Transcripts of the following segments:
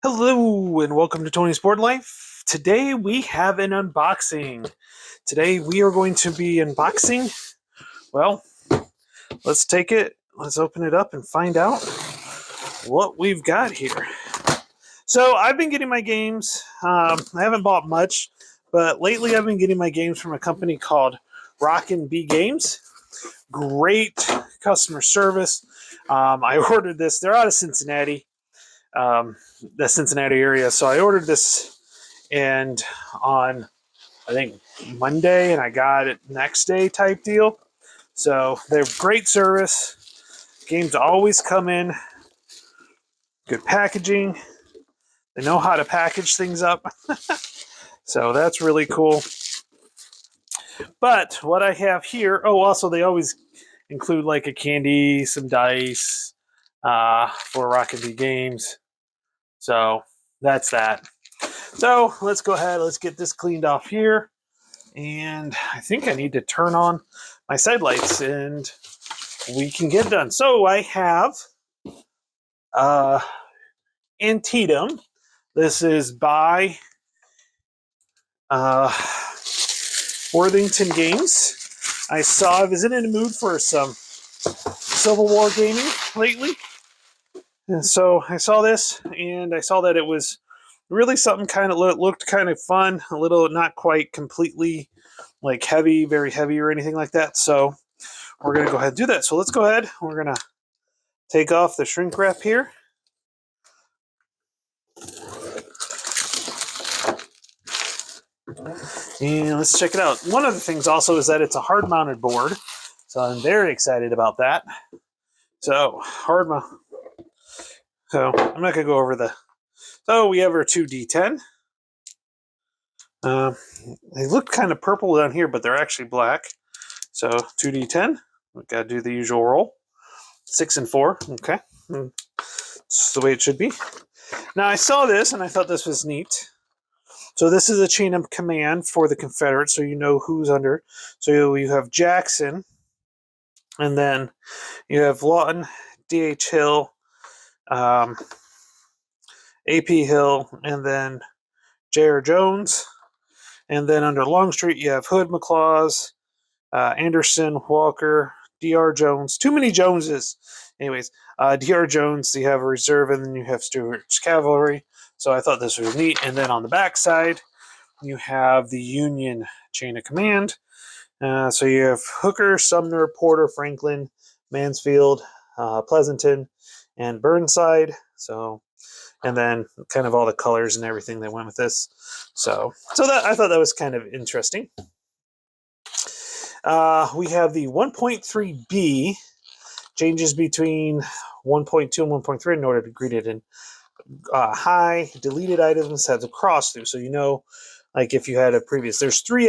Hello and welcome to Tony's Board Life. Today we have an unboxing. Today we are going to be unboxing, well, let's open it up and find out what we've got here. So I've been getting my games, I haven't bought much, but lately I've been getting my games from a company called Rockin' B Games. Great customer service. I ordered this, they're out of Cincinnati. The Cincinnati area. So I ordered this and on I think Monday and I got it next day type deal. So they're great service. Games always come in. Good packaging. They know how to package things up. So that's really cool. But what I have here, also they always include like a candy, some dice for Rocket B Games. So that's that. So let's go ahead, let's get this cleaned off here. And I think I need to turn on my side lights and we can get done. So I have Antietam. This is by Worthington Games. I was in a mood for some Civil War gaming lately. And so I saw this and I saw that it was really something kind of looked kind of fun, a little not quite completely like heavy, very heavy or anything like that. So we're going to go ahead and do that. So let's go ahead. We're going to take off the shrink wrap here. And let's check it out. One of the things also is that it's a hard mounted board. So I'm very excited about that. So So I'm not going to go over so we have our 2D10. They look kind of purple down here, but they're actually black. So 2D10. We got to do the usual roll. 6 and 4. Okay. It's the way it should be. Now I saw this and I thought this was neat. So this is a chain of command for the Confederates, so you know who's under. So you have Jackson, and then you have Lawton, D.H. Hill, A.P. Hill, and then J.R. Jones. And then under Longstreet, you have Hood, McLaws, Anderson, Walker, D.R. Jones. Too many Joneses. Anyways, D.R. Jones, you have a reserve, and then you have Stuart's cavalry. So I thought this was neat. And then on the back side, you have the Union chain of command. So you have Hooker, Sumner, Porter, Franklin, Mansfield, Pleasanton, and Burnside. And then kind of all the colors and everything that went with this. So that I thought that was kind of interesting. We have the 1.3B changes between 1.2 and 1.3 in order to greet it in high. Deleted items have the cross through, so you know, like if you had a previous, there's three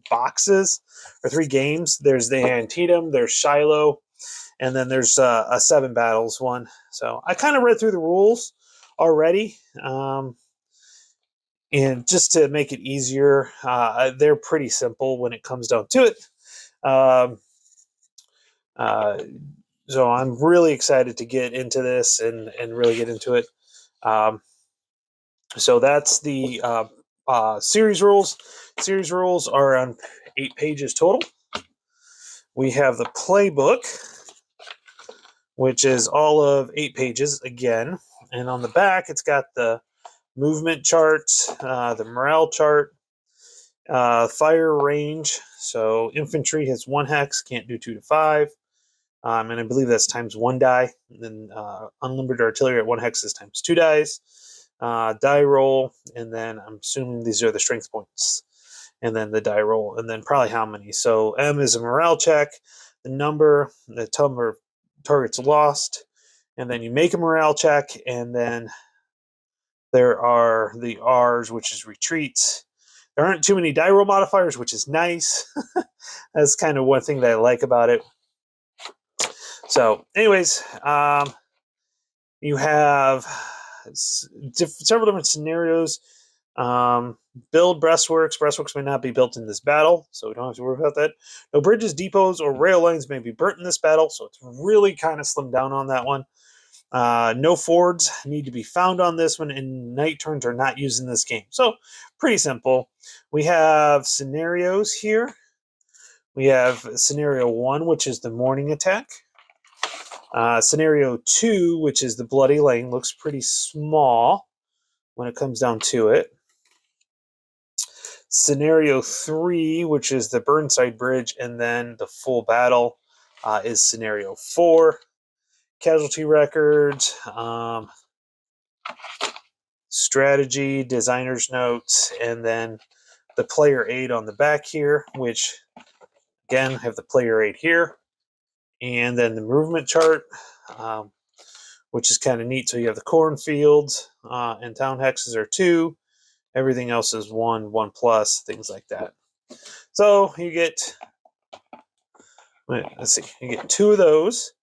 boxes or 3 games. There's the Antietam, there's Shiloh, and then there's a 7 battles one. So I kind of read through the rules already, and just to make it easier, they're pretty simple when it comes down to it. So I'm really excited to get into this and really get into it. So that's the series rules. Series rules are on 8 pages total. We have the playbook, which is all of 8 pages again. And on the back, it's got the movement charts, the morale chart, fire range. So infantry has 1 hex, can't do 2 to 5. And I believe that's times 1 die. And then unlimited artillery at 1 hex is times 2 dies. Die roll, and then I'm assuming these are the strength points. And then the die roll, and then probably how many. So M is a morale check, the number of targets lost, and then you make a morale check, and then there are the R's, which is retreats. There aren't too many die roll modifiers, which is nice. That's kind of one thing that I like about it. So anyways, you have several different scenarios. Build breastworks. Breastworks may not be built in this battle, so we don't have to worry about that. No bridges, depots, or rail lines may be burnt in this battle, so it's really kind of slimmed down on that one. No Fords need to be found on this one, and night turns are not used in this game. So pretty simple. We have scenarios here. We have scenario 1, which is the morning attack. Scenario 2, which is the Bloody Lane, looks pretty small when it comes down to it. Scenario 3, which is the Burnside Bridge, and then the full battle is scenario 4. Casualty records, strategy, designer's notes, and then the player aid on the back here, which again have the player aid here, and then the movement chart, which is kind of neat. So you have the cornfields and town hexes are 2. Everything else is 1, 1 plus, things like that. So you get, let's see, you get 2 of those.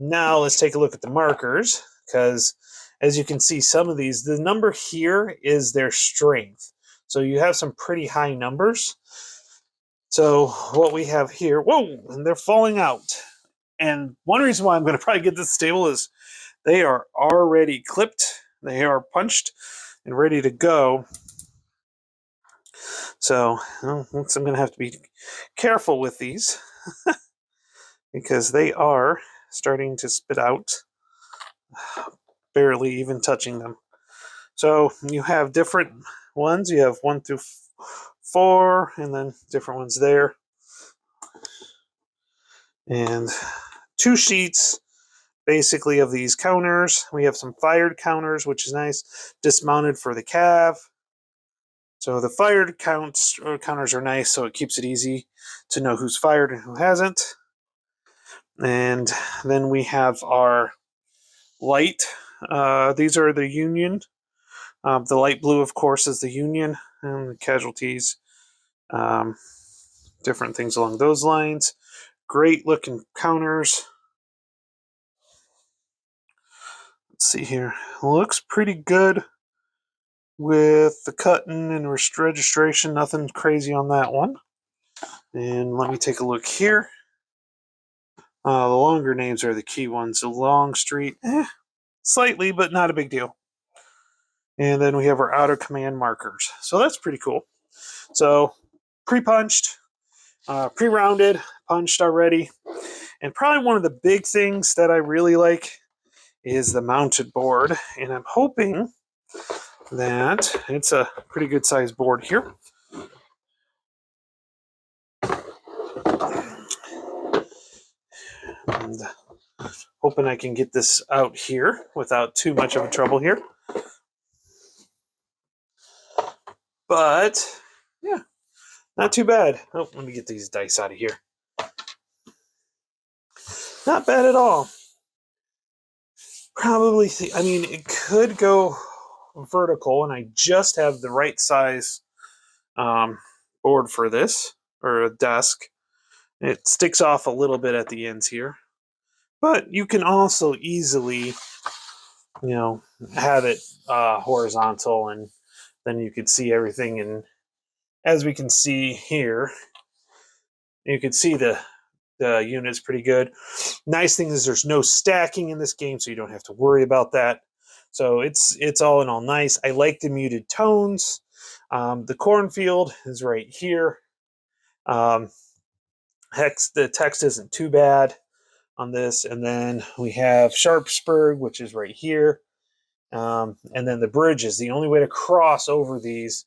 Now let's take a look at the markers, because as you can see, some of these, the number here is their strength. So you have some pretty high numbers. So what we have here, whoa, and they're falling out. And one reason why I'm going to probably get this stable is they are already clipped. They are punched and ready to go. So I'm going to have to be careful with these because they are starting to spit out, barely even touching them. So you have different ones. You have 1 through 4, and then different ones there. And 2 sheets basically of these counters. We have some fired counters, which is nice. Dismounted for the cav. So the fired counters are nice, so it keeps it easy to know who's fired and who hasn't. And then we have our light. These are the Union. The light blue, of course, is the Union, and the casualties. Different things along those lines. Great looking counters. Let's see here. Looks pretty good with the cutting and registration. Nothing crazy on that one. And let me take a look here. The longer names are the key ones. The Long Street, slightly, but not a big deal. And then we have our outer command markers. So that's pretty cool. So pre-punched, pre-rounded, punched already. And probably one of the big things that I really like is the mounted board. And I'm hoping that it's a pretty good sized board here. And hoping I can get this out here without too much of a trouble here. But yeah, not too bad. Oh, let me get these dice out of here. Not bad at all. Probably, I mean, it could go vertical, and I just have the right size board for this, or a desk. It sticks off a little bit at the ends here. But you can also easily, have it horizontal, and then you could see everything. And as we can see here, you can see the unit's pretty good. Nice thing is there's no stacking in this game, so you don't have to worry about that. So it's all in all nice. I like the muted tones. The cornfield is right here. The text isn't too bad on this. And then we have Sharpsburg, which is right here. And then the bridges. The only way to cross over these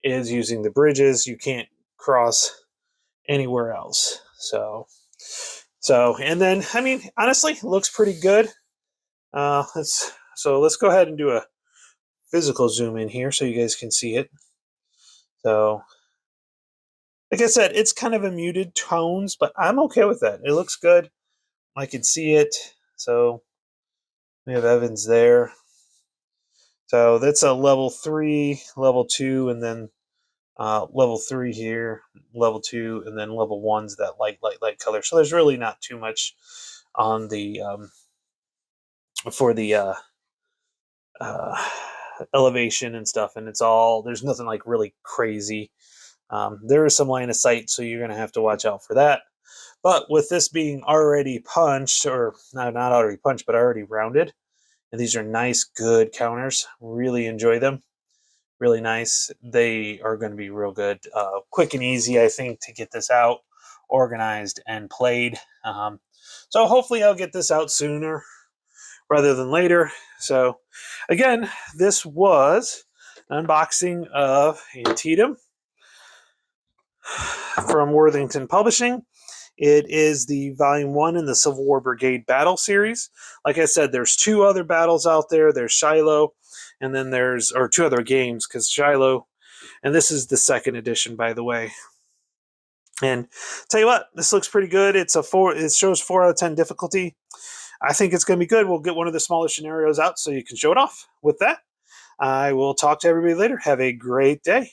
is using the bridges. You can't cross anywhere else. So, and then, I mean, honestly, it looks pretty good. Let's go ahead and do a physical zoom in here so you guys can see it. So, like I said, it's kind of a muted tones, but I'm okay with that. It looks good. I can see it. So we have Evans there. So that's a level 3, level 2, and then level 3 here, level 2, and then level 1's that light color. So there's really not too much on the for the elevation and stuff, and there's nothing like really crazy. There is some line of sight, so you're going to have to watch out for that. But with this being already punched, or not already punched, but already rounded, And these are nice, good counters. Really enjoy them. Really nice. They are going to be real good. Quick and easy, I think, to get this out, organized, and played. So hopefully I'll get this out sooner rather than later. So again, this was an unboxing of Antietam from Worthington Publishing. It is the Volume 1 in the Civil War Brigade Battle Series. Like I said, there's 2 other battles out there. There's Shiloh, and then there's, or 2 other games, because Shiloh, and this is the 2nd edition, by the way. And tell you what, this looks pretty good. It shows 4 out of 10 difficulty. I think it's going to be good. We'll get one of the smaller scenarios out so you can show it off. With that, I will talk to everybody later. Have a great day.